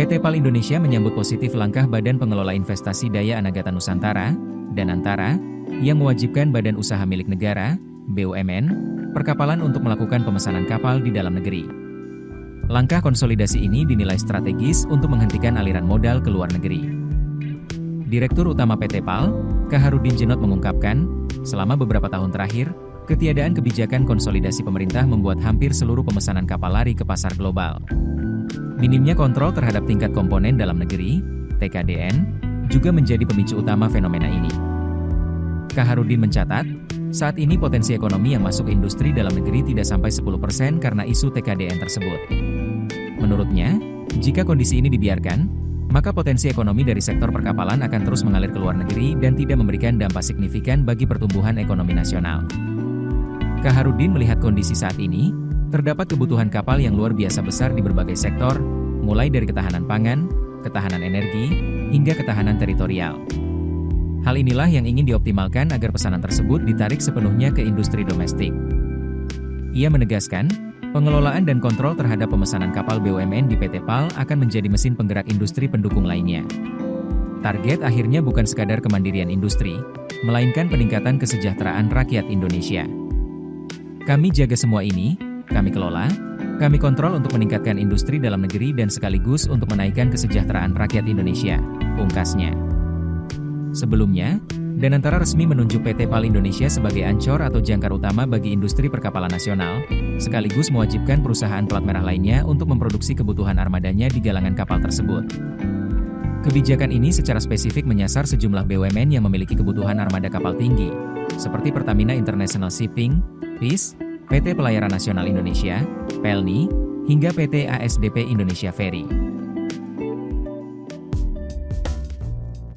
PT PAL Indonesia menyambut positif langkah Badan Pengelola Investasi Daya Anagata Nusantara, Danantara, yang mewajibkan badan usaha milik negara, BUMN, perkapalan untuk melakukan pemesanan kapal di dalam negeri. Langkah konsolidasi ini dinilai strategis untuk menghentikan aliran modal ke luar negeri. Direktur Utama PT PAL, Kaharudin Djenot mengungkapkan, selama beberapa tahun terakhir, ketiadaan kebijakan konsolidasi pemerintah membuat hampir seluruh pemesanan kapal lari ke pasar global. Minimnya kontrol terhadap tingkat komponen dalam negeri, TKDN, juga menjadi pemicu utama fenomena ini. Kaharudin mencatat, saat ini potensi ekonomi yang masuk ke industri dalam negeri tidak sampai 10% karena isu TKDN tersebut. Menurutnya, jika kondisi ini dibiarkan, maka potensi ekonomi dari sektor perkapalan akan terus mengalir ke luar negeri dan tidak memberikan dampak signifikan bagi pertumbuhan ekonomi nasional. Kaharudin melihat kondisi saat ini, terdapat kebutuhan kapal yang luar biasa besar di berbagai sektor, mulai dari ketahanan pangan, ketahanan energi, hingga ketahanan teritorial. Hal inilah yang ingin dioptimalkan agar pesanan tersebut ditarik sepenuhnya ke industri domestik. Ia menegaskan, pengelolaan dan kontrol terhadap pemesanan kapal BUMN di PT PAL akan menjadi mesin penggerak industri pendukung lainnya. Target akhirnya bukan sekadar kemandirian industri, melainkan peningkatan kesejahteraan rakyat Indonesia. Kami jaga semua ini, kami kelola, kami kontrol untuk meningkatkan industri dalam negeri dan sekaligus untuk menaikkan kesejahteraan rakyat Indonesia, ungkasnya. Sebelumnya, Danantara resmi menunjuk PT PAL Indonesia sebagai ancor atau jangkar utama bagi industri perkapalan nasional, sekaligus mewajibkan perusahaan plat merah lainnya untuk memproduksi kebutuhan armadanya di galangan kapal tersebut. Kebijakan ini secara spesifik menyasar sejumlah BUMN yang memiliki kebutuhan armada kapal tinggi, seperti Pertamina International Shipping, PIS, PT Pelayaran Nasional Indonesia, PELNI, hingga PT ASDP Indonesia Ferry.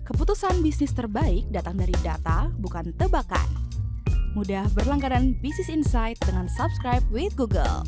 Keputusan bisnis terbaik datang dari data, bukan tebakan. Mudah berlangganan Business Insight dengan subscribe with Google.